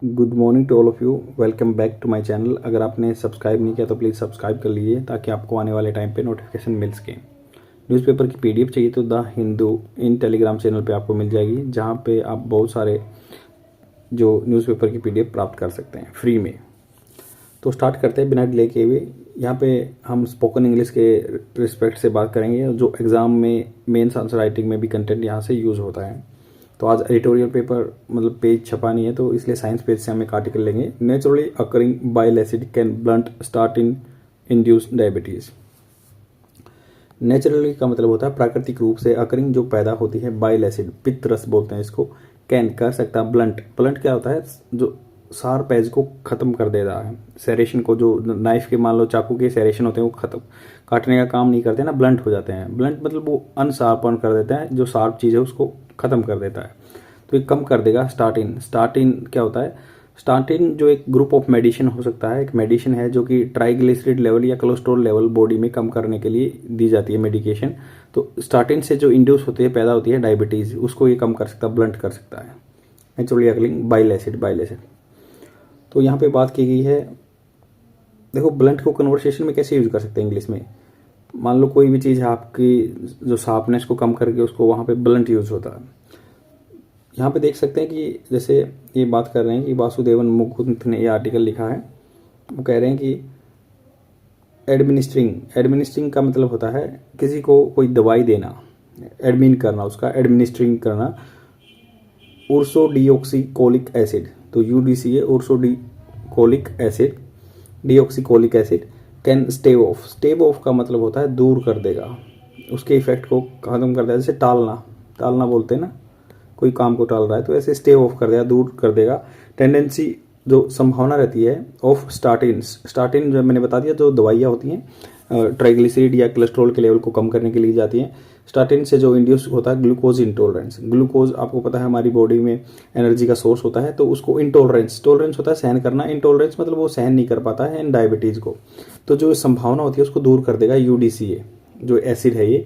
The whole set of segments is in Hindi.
Good morning to all of you. Welcome back to my channel. अगर आपने सब्सक्राइब नहीं किया तो प्लीज़ सब्सक्राइब कर लीजिए ताकि आपको आने वाले टाइम पे नोटिफिकेशन मिल सके। न्यूज़पेपर की पीडीएफ चाहिए तो the Hindu in Telegram channel पे आपको मिल जाएगी, जहाँ पे आप बहुत सारे जो न्यूज़पेपर की पीडीएफ प्राप्त कर सकते हैं फ्री में। तो स्टार्ट करते हैं बिना डिले किए हुए। यहाँ पे हम स्पोकन इंग्लिश के रिस्पेक्ट से बात करेंगे, जो एग्ज़ाम में मेंस आंसर राइटिंग में भी कंटेंट यहाँ से यूज़ होता है। तो आज एडिटोरियल पेपर मतलब पेज छपा नहीं है, तो इसलिए साइंस पेज से हम एक आर्टिकल लेंगे। Naturally occurring bile acid can blunt start in induce diabetes. Naturally का मतलब होता है प्राकृतिक रूप से, अकरिंग जो पैदा होती है, बाइल एसिड पित्त रस बोलते हैं इसको, कैन कर सकता है, ब्लंट ब्लंट क्या होता है, जो शार्प एज को खत्म कर दे रहा है, सेरेशन को, जो नाइफ के मान लो चाकू के सेरेशन होते हैं वो खत्म काटने का काम नहीं करते ना, ब्लंट हो जाते हैं। ब्लंट मतलब वो अनशार्पन कर देता है, जो शार्प चीज़ है उसको खत्म कर देता है, तो ये कम कर देगा। स्टार्टिन स्टार्टिन क्या होता है, स्टार्टिन जो एक ग्रुप ऑफ मेडिसिन हो सकता है, एक मेडिसिन है जो कि ट्राइग्लिसरीड लेवल या कोलेस्ट्रॉल लेवल बॉडी में कम करने के लिए दी जाती है मेडिकेशन। तो स्टार्टिन से जो इंड्यूस होती है, पैदा होती है डायबिटीज़, उसको ये कम कर सकता है, ब्लंट कर सकता है। Naturally occurring bile acid. तो यहाँ पे बात की गई है, देखो ब्लंट को कन्वर्सेशन में कैसे यूज कर सकते हैं इंग्लिश में। मान लो कोई भी चीज़ है आपकी, जो शार्पनेस को कम करके उसको वहाँ पे ब्लंट यूज होता है। यहाँ पे देख सकते हैं कि जैसे ये बात कर रहे हैं कि वासुदेवन मुकुंद ने ये आर्टिकल लिखा है, वो कह रहे हैं कि एडमिनिस्ट्रिंग का मतलब होता है किसी को कोई दवाई देना, एडमिन करना, उसका एडमिनिस्ट्रिंग करना। उर्सोडियोक्सीकोलिक एसिड, तो UDCA ursodeoxycholic acid, deoxycholic acid can stave off का मतलब होता है दूर कर देगा, उसके इफेक्ट को खत्म कर देगा। जैसे टालना बोलते हैं ना, कोई काम को टाल रहा है तो ऐसे स्टेव ऑफ कर देगा, दूर कर देगा। टेंडेंसी जो संभावना रहती है ऑफ स्टार्टिन जो मैंने बता दिया, जो दवाइयाँ होती हैं ट्राइग्लिसरीड या कोलेस्ट्रॉल के लेवल को कम करने के लिए जाती हैं। स्टार्टिन से जो इंड्यूस होता है ग्लूकोज इंटॉलरेंस, ग्लूकोज आपको पता है हमारी बॉडी में एनर्जी का सोर्स होता है, तो उसको टॉलरेंस होता है सहन करना, इंटॉलरेंस मतलब वो सहन नहीं कर पाता है इन डायबिटीज़ को, तो जो संभावना होती है उसको दूर कर देगा। यूडीसीए जो एसिड है, ये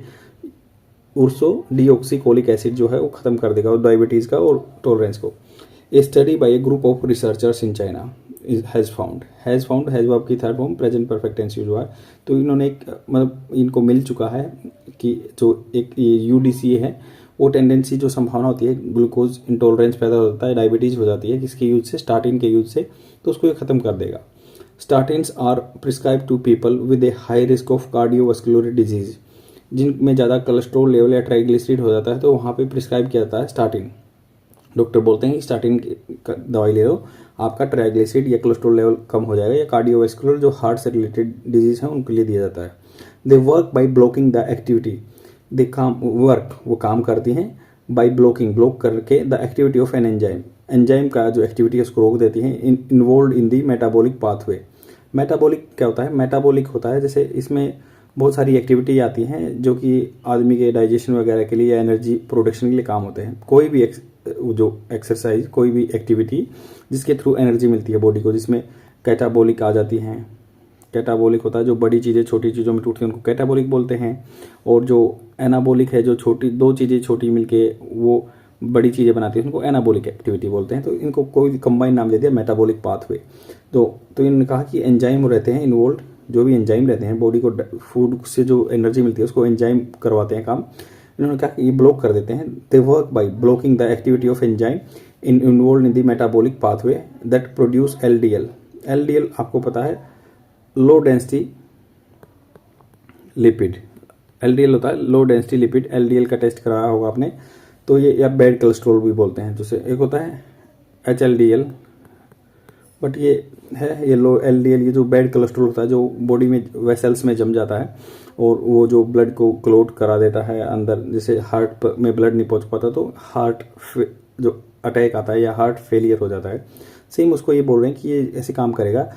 उर्सो डीऑक्सीकोलिक एसिड जो है वो खत्म कर देगा और डायबिटीज़ का और टॉलरेंस को। A study by a group of researchers in China has found verb की third form present perfect tense use हुआ है। तो इन्होंने एक मतलब इनको मिल चुका है कि जो एक ये यूडीसीए है, वो टेंडेंसी जो संभावना होती है ग्लूकोज इंटॉलरेंस पैदा होता है, डायबिटीज़ हो जाती है किसके यूज से, स्टार्टिन के यूज से, तो उसको ये खत्म कर देगा। Statins are prescribe to people with a high risk of cardiovascular disease, जिनमें ज़्यादा कोलेस्ट्रॉल लेवल या ट्राइग्लिसरीड हो जाता है तो वहाँ पे प्रिस्क्राइब किया जाता है स्टार्टिन। डॉक्टर बोलते हैं कि स्टार्टिन की दवाई ले लो, आपका ट्राइग्लिसरीड या कोलेस्ट्रॉल लेवल कम हो जाएगा, या कार्डियोवास्कुलर जो हार्ट से रिलेटेड डिजीज है उनके लिए दिया जाता है। They work by blocking the activity, they वो काम करती हैं बाई ब्लॉक करके the activity of an enzyme का जो एक्टिविटी है उसको रोक देती हैं, involve in the metabolic pathway. Metabolic क्या होता है, मेटाबॉलिक होता है जैसे इसमें बहुत सारी एक्टिविटी आती हैं जो कि आदमी के डाइजेशन वगैरह के लिए या एनर्जी प्रोडक्शन के लिए काम होते हैं। कोई भी जो एक्सरसाइज, कोई भी एक्टिविटी जिसके थ्रू एनर्जी मिलती है बॉडी को, जिसमें कैटाबॉलिक आ जाती हैं। कैटाबॉलिक होता है जो बड़ी चीज़ें छोटी चीज़ों में टूटती हैं उनको कैटाबॉलिक बोलते हैं, और जो एनाबॉलिक है जो छोटी दो चीज़ें छोटी मिलके वो बड़ी चीज़ें बनाती हैं उनको एनाबॉलिक एक्टिविटी बोलते हैं। तो इनको कोई कंबाइन नाम दे दिया मेटाबॉलिक पाथवे। तो इन्होंने कहा कि एंजाइम रहते हैं इन्वॉल्व, जो भी एंजाइम रहते हैं बॉडी को फूड से जो एनर्जी मिलती है उसको एंजाइम करवाते हैं काम। इन्होंने कहा कि ये ब्लॉक कर देते हैं, they work by blocking the activity of enzyme involve in the metabolic pathway that produce LDL. LDL आपको पता है लो डेंसिटी लिपिड, एलडीएल होता है लो डेंसिटी लिपिड। एलडीएल का टेस्ट कराया होगा आपने, तो ये या बैड कोलेस्ट्रॉल भी बोलते हैं, जैसे एक होता है एचएलडीएल, बट ये है ये लो एलडीएल, ये जो बैड कोलेस्ट्रॉल होता है जो बॉडी में वेसल्स में जम जाता है और वो जो ब्लड को क्लॉट करा देता है अंदर, जैसे हार्ट में ब्लड नहीं पहुंच पाता तो हार्ट जो अटैक आता है या हार्ट फेलियर हो जाता है। सेम उसको ये बोल रहे हैं कि ये ऐसे काम करेगा,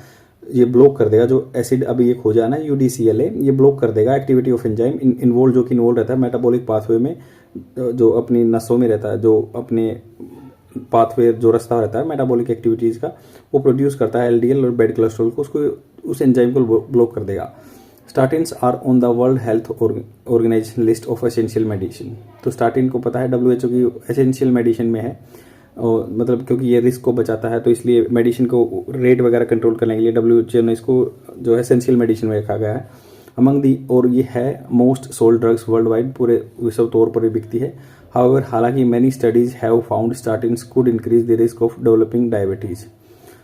ये ब्लॉक कर देगा जो एसिड अभी एक हो जाए ना यूडीसीएल है, ये ब्लॉक कर देगा एक्टिविटी ऑफ एंजाइम इन्वॉल्व, जो कि इन्वॉल्व रहता है मेटाबॉलिक पाथवे में, जो अपनी नसों में रहता है, जो अपने पाथवे जो रास्ता रहता है मेटाबॉलिक एक्टिविटीज़ का, वो प्रोड्यूस करता है एलडीएल और बैड कोलेस्ट्रॉल को, उसको उस एंजाइम को ब्लॉक कर देगा। Statins are on the world health organisation list of essential medicine. तो स्टार्टिन को पता है डब्ल्यूएचओ की एसेंशियल मेडिसिन में है, और मतलब क्योंकि ये रिस्क को बचाता है, तो इसलिए मेडिसिन को रेट वगैरह कंट्रोल करने के लिए WHO ने इसको जो है एसेंशियल मेडिसिन में रखा गया है अमंग दी, और ये है most sold drugs worldwide, पूरे विश्व तौर पर बिकती है। हाउएवर हालांकि many studies have found statins could increase the risk of developing diabetes.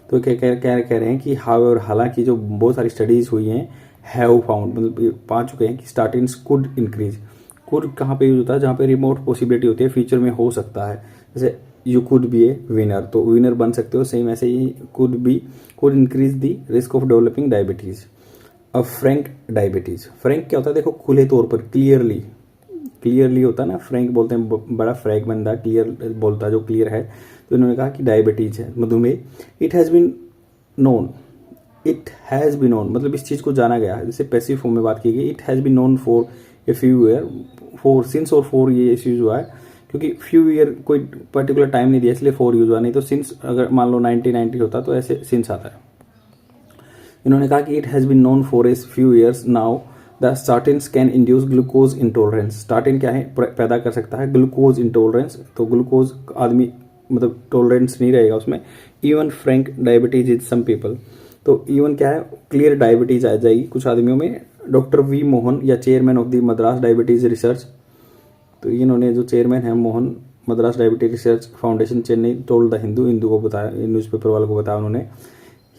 तो क्या कह रहे हैं कि हाउएवर हालांकि जो बहुत सारी स्टडीज हुई हैं, हैव फाउंड मतलब पा चुके हैं कि स्टार्टिन्स कुड इंक्रीज। कुड कहाँ पे यूज होता है, जहाँ पे रिमोट पॉसिबिलिटी होती है, फ्यूचर में हो सकता है, जैसे you could be A winner, तो विनर बन सकते हो, सेम ऐसे he could increase the risk of developing diabetes. अब फ्रैंक डायबिटीज़, फ्रैंक क्या होता है, देखो खुले तौर पर क्लियरली होता है ना, फ्रैंक बोलते हैं बड़ा फ्रैंक बंदा क्लियर बोलता है, जो क्लियर है। तो इन्होंने कहा कि डायबिटीज़ है, मधुमेह। इट हैज़ बीन नोन मतलब इस चीज़ को जाना गया है, जैसे पैसिव फॉर्म में बात की गई, it has been known for a few year, since और फॉर ये यूज हुआ है, क्योंकि फ्यू ईयर कोई पर्टिकुलर टाइम नहीं दिया इसलिए 4 यूज हुआ, नहीं तो सिंस अगर मान लो 1990 होता तो ऐसे सिंस आता है। इन्होंने कहा कि it has been known for a few years now the statins can induce glucose intolerance. Statin क्या है, पैदा कर सकता है ग्लूकोज इंटॉलरेंस, तो ग्लूकोज आदमी मतलब टॉलरेंस नहीं रहेगा उसमें। Even frank diabetes is some people, तो इवन क्या है, क्लियर डायबिटीज आ जाएगी कुछ आदमियों में। डॉक्टर वी मोहन या chairman of the Madras diabetes research, तो इन्होंने जो चेयरमैन है Mohan, Madras diabetes research foundation Chennai, told the Hindu को बताया, न्यूज़पेपर वालों को बताया उन्होंने।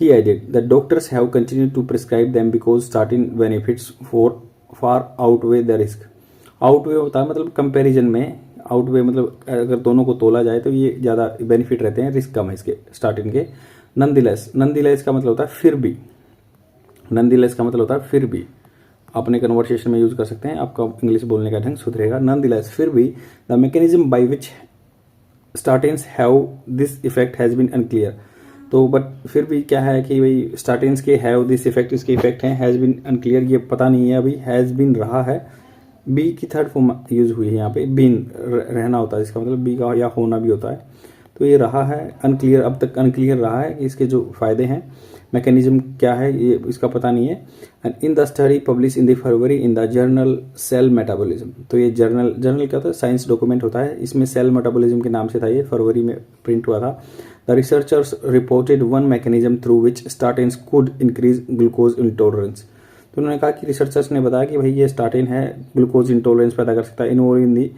He added that doctors have continued to prescribe them because statin benefits far outweigh the risk. Outweigh होता है मतलब कंपैरिजन में, outweigh मतलब अगर दोनों को तोला जाए तो ये ज़्यादा बेनिफिट रहते हैं, रिस्क कम है इसके स्टार्टिन के। नंदिलेस का मतलब होता है फिर भी, नंदिलेस का मतलब होता है फिर भी, अपने कन्वर्सेशन में यूज कर सकते हैं, आपका इंग्लिश बोलने का ढंग सुधरेगा। नंदिलेस फिर भी, the mechanism by which statins have this effect has been unclear. तो बट फिर भी क्या है कि भाई स्टार्टिन्स के हैव दिस इफेक्ट, इसके इफेक्ट हैं, हैज़ बीन अनक्लियर, ये पता नहीं है अभी, हैज़ बीन रहा है, बी की थर्ड फॉर्म यूज हुई है यहाँ पे, बीन रहना होता है इसका मतलब, बी का या होना भी होता है, तो ये रहा है अनक्लियर, अब तक अनक्लियर रहा है कि इसके जो फायदे हैं, मैकेनिज्म क्या है ये इसका पता नहीं है। And in the study publish in the February in the journal Cell Metabolism, तो ये जर्नल क्या होता है, साइंस डॉक्यूमेंट होता है, इसमें सेल मेटाबॉलिज्म के नाम से था, ये फरवरी में प्रिंट हुआ था। The researchers reported one mechanism through which statins could increase glucose intolerance. तो उन्होंने कहा कि रिसर्चर्स ने बताया कि भाई ये स्टार्टिन है, ग्लूकोज इंटॉलरेंस पैदा कर सकता है, involve in the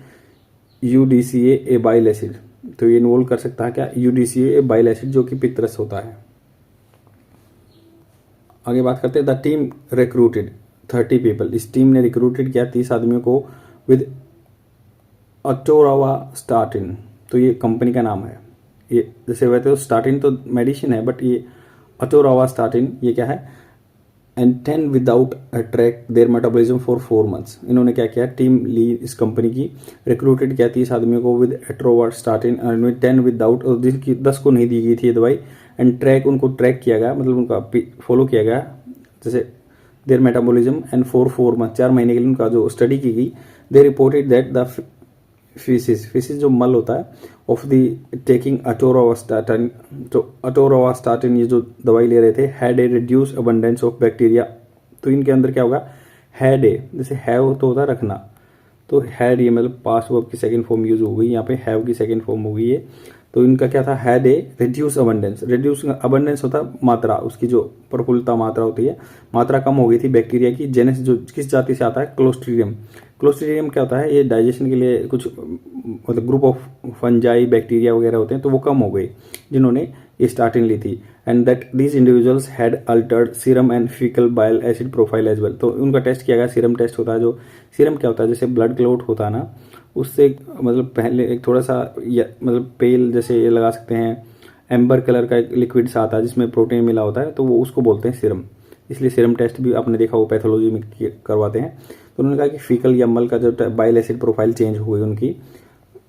UDCA A bile acid, तो ये इन्वॉल्व कर सकता है क्या, UDCA ए बाइल एसिड जो कि पित्तरस होता है। आगे बात करते हैं, द टीम रिक्रूटेड 30 पीपल, इस टीम ने रिक्रूटेड किया 30 आदमियों को विद अटोरावास्टाटिन, तो ये कंपनी का नाम है, ये जैसे वैसे तो स्टार्टिन तो मेडिसिन है, बट ये अटोरावास्टाटिन ये क्या है, and 10 without track their metabolism for 4 months. इन्होंने क्या किया, टीम ली इस कंपनी की, रिक्रूटेड किया 30 आदमियों को विद अटोरावास्टाटिन, 10 विदाउट, और जिनकी 10 को नहीं दी गई थी ये दवाई, एंड ट्रैक उनको ट्रैक किया गया, मतलब उनका फॉलो किया गया, जैसे their metabolism, and for 4 month 4 महीने के लिए उनका जो स्टडी की गई। They reported that the feces जो मल होता है ऑफ द टेकिंग अटोरावास्टाटिन, तो अटोरावास्टाटिन ये जो दवाई ले रहे थे, had a reduce abundance of bacteria, तो इनके अंदर क्या होगा, हैड ए, जैसे हैव तो होता है रखना, तो हैड ये मतलब पास्ट वर्ब की सेकंड फॉर्म यूज हो गई, यहाँ पे हैव की सेकंड फॉर्म हो गई है, तो इनका क्या था, had a reduce abundance, reduce abundance होता है मात्रा, उसकी जो प्रफुल्लता मात्रा होती है, मात्रा कम हो गई थी बैक्टीरिया की, जेनेस जो किस जाति से आता है, क्लोस्ट्रीडियम। क्लोस्ट्रीडियम क्या होता है, ये डाइजेशन के लिए कुछ मतलब ग्रुप ऑफ फंजाई बैक्टीरिया वगैरह होते हैं, तो वो कम हो गई जिन्होंने ये स्टार्टिन ली थी। And that these individuals had altered serum and fecal bile acid profile as well, तो उनका टेस्ट किया गया, सीरम टेस्ट होता है, जो सीरम क्या होता है, जैसे ब्लड क्लॉट होता है ना, उससे मतलब पहले एक थोड़ा सा मतलब पेल जैसे ये लगा सकते हैं, एम्बर कलर का एक लिक्विड सा आता है जिसमें प्रोटीन मिला होता है, तो वो उसको बोलते हैं सीरम, इसलिए सीरम टेस्ट भी आपने देखा वो पैथोलॉजी में करवाते हैं। तो उन्होंने कहा कि फीकल या मल का जो बाइल एसिड प्रोफाइल चेंज हो गई उनकी,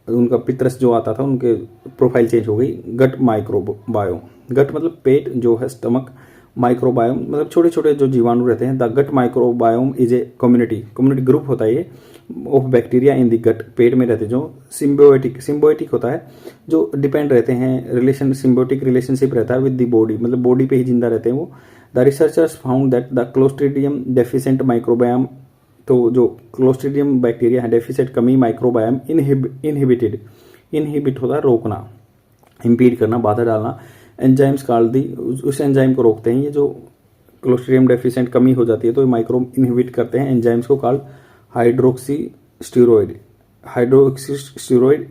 उनका पित्रस जो आता था उनके प्रोफाइल चेंज हो गई। गट माइक्रोबायोम, गट मतलब पेट जो है, स्टमक, माइक्रोबायोम मतलब छोटे छोटे जो जीवाणु रहते हैं। The gut microbiome is a community group होता है ये of bacteria in the gut, पेट में रहते जो सिम्बायोटिक होता है, जो डिपेंड रहते हैं, सिम्बायोटिक रिलेशनशिप रहता है विद द बॉडी, मतलब बॉडी पे ही जिंदा रहते हैं वो। The researchers found that the clostridium deficient microbiome, तो जो क्लोस्ट्रीडियम बैक्टीरिया है डेफिशिएंट कमी माइक्रोबायोम इनहिबिट होता है रोकना, इम्पीड करना, बाधा डालना। एंजाइम्स कॉल्ड दी, उस एंजाइम को रोकते हैं, ये जो क्लोस्ट्रिडियम डेफिशिएंट कमी हो जाती है तो माइक्रोब इनहिबिट करते हैं एंजाइम्स को, कॉल्ड हाइड्रोक्सी स्टीरोइड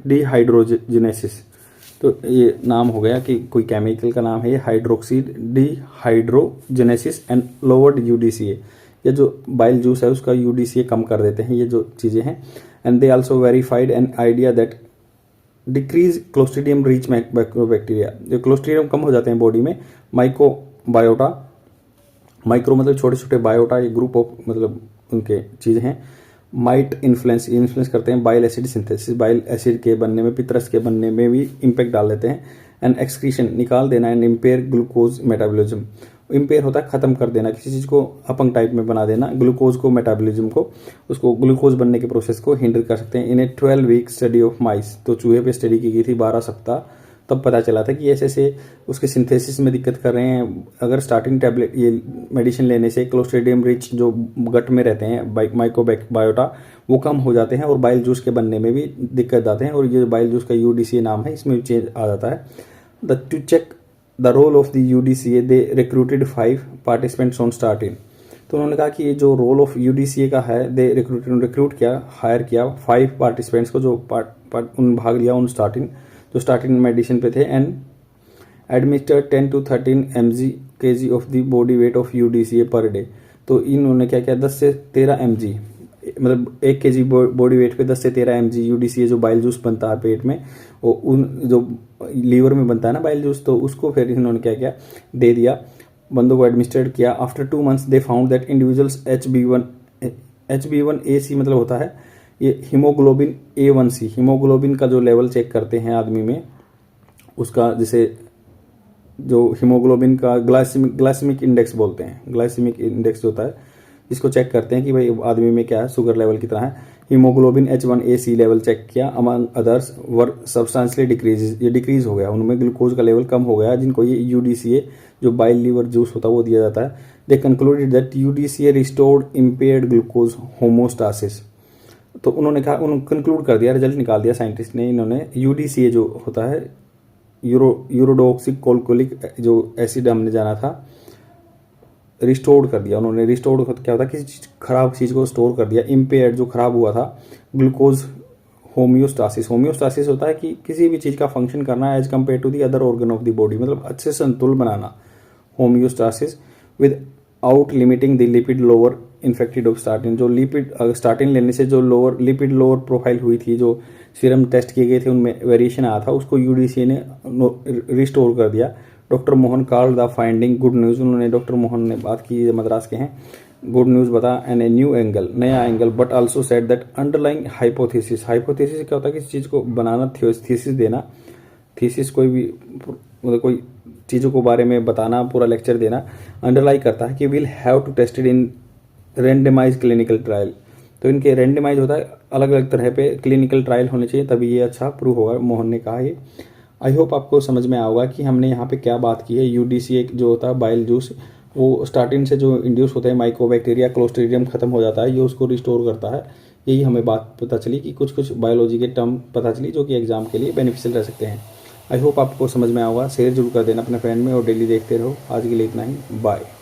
डिहाइड्रोजिनेसिस। तो ये नाम हो गया कि कोई केमिकल का नाम है, ये हाइड्रोक्सी डिहाइड्रोजिनेसिस एंड लोवर्ड यूडीसीए। ये जो बाइल जूस है उसका यूडीसीए कम कर देते हैं, ये जो चीज़ें हैं। And they also verified an idea that decrease Clostridium rich bacteria, जो क्लोस्ट्रिडियम कम हो जाते हैं बॉडी में, माइक्रोबायोटा, माइक्रो मतलब छोटे छोटे, बायोटा ये ग्रुप ऑफ मतलब उनके चीज़ हैं, माइट इन्फ्लुएंस करते हैं bile acid synthesis, bile acid के बनने में, पित्रस के बनने में भी इम्पैक्ट डाल देते हैं। एंड एक्सक्रीशन निकाल देना, and empire glucose metabolism, empire होता है खत्म कर देना, किसी चीज़ को अपंग टाइप में बना देना, ग्लूकोज को मेटाबॉलिज्म को, उसको ग्लूकोज बनने के प्रोसेस को हिंडर कर सकते हैं। इन ए 12 वीक स्टडी ऑफ माइस, तो चूहे पे स्टडी की गई थी 12 सप्ताह, तब पता चला था कि ऐसे ऐसे उसके सिंथेसिस में दिक्कत कर रहे हैं। अगर स्टार्टिंग टैबलेट ये मेडिसिन लेने से क्लोस्ट्रिडियम रिच जो गट में रहते हैं माइक्रोबायोटा वो कम हो जाते हैं और बाइल जूस के बनने में भी दिक्कत आते हैं, और ये बाइल जूस का यूडीसीए नाम है, इसमें भी चेंज आ जाता है। To check the role of the UDCA they recruited 5 participants on starting. तो उन्होंने कहा कि ये जो रोल ऑफ यूडीसीए का है, दे रिक्रूट किया, हायर किया 5 पार्टिसिपेंट्स को जो उन भाग लिया उन स्टार्टिंग, जो स्टार्टिंग मेडिसिन पे थे, and administered 10 to 13 kg of the body weight of UDCA per day. तो इन्होंने क्या किया, 10 से 13 mg, मतलब 1 kg बॉडी वेट पे 10 से 13 mg यूडीसीए जो बाइल जूस बनता है पेट में, वो उन जो लीवर में बनता है ना बाइल जूस, तो उसको फिर इन्होंने क्या किया, दे दिया, बंदों को एडमिनिस्ट्रेट किया। After 2 months they found that individuals HbA1c मतलब होता है ये हीमोग्लोबिन A1c, हीमोग्लोबिन का जो लेवल चेक करते हैं आदमी में, उसका जैसे जो हीमोग्लोबिन का ग्लाइसेमिक इंडेक्स बोलते हैं, ग्लाइसेमिक इंडेक्स होता है जिसको चेक करते हैं कि भाई आदमी में क्या है, शुगर लेवल कितना है। हीमोग्लोबिन H1AC लेवल चेक किया, among others were substantially decrease, ये डिक्रीज हो गया, उनमें ग्लूकोज का लेवल कम हो गया, जिनको ये यूडीसीए जो बाइल लीवर जूस होता है वो दिया जाता है। They concluded that UDCA restored impaired glucose homeostasis. तो उन्होंने कहा, उन्होंने कंक्लूड कर दिया, रिजल्ट निकाल दिया साइंटिस्ट ने, इन्होंने यूडीसीए जो होता है यूरोडोक्सिक कोल्कोलिक जो एसिड हमने जाना था, रिस्टोर्ड कर दिया उन्होंने। रिस्टोर्ड क्या होता है, किसी चीज खराब चीज़ को स्टोर कर दिया, इम्पेयर्ड जो खराब हुआ था, ग्लूकोज होम्योस्टासिस, होम्योस्टासिस होता है कि किसी भी चीज़ का फंक्शन करना as compare to the other organ of the body, मतलब अच्छे संतुलन बनाना, homeostasis without limiting the lipid lower infected of statin. जो लिपिड स्टार्टिन लेने से जो लोअर लिपिड लोअर प्रोफाइल हुई थी, जो सीरम टेस्ट किए गए थे उनमें वेरिएशन आया था, उसको यूडीसीए ने रिस्टोर कर दिया। Doctor Mohan called the finding good news, उन्होंने डॉक्टर मोहन ने बात की, मद्रास के हैं, गुड न्यूज़ बता, एंड ए न्यू एंगल, नया angle, but also said that underlying hypothesis, hypothesis क्या होता है, किसी चीज़ को बनाना, थीसिस देना, थीसिस कोई भी मतलब कोई चीज़ों को बारे में बताना, पूरा लेक्चर देना, अंडरलाई करता है कि will have to tested in randomize clinical trial. तो इनके रेंडमाइज होता है, अलग अलग तरह पे क्लिनिकल ट्रायल होने चाहिए, तभी ये अच्छा प्रूव होगा, मोहन ने कहा ये। आई होप आपको समझ में आएगा कि हमने यहाँ पे क्या बात की है। यूडीसीए जो होता है बाइल जूस, वो स्टार्टिंग से जो इंड्यूस होते हैं माइकोबैक्टीरिया, क्लोस्ट्रीडियम खत्म हो जाता है, ये उसको रिस्टोर करता है। यही हमें बात पता चली कि कुछ कुछ बायोलॉजी के टर्म पता चली जो कि एग्जाम के लिए बेनिफिशियल रह सकते हैं। आई होप आपको समझ में आएगा। शेयर जरूर कर देना अपने फ्रेंड में और डेली देखते रहो। आज के लिए इतना ही, बाय।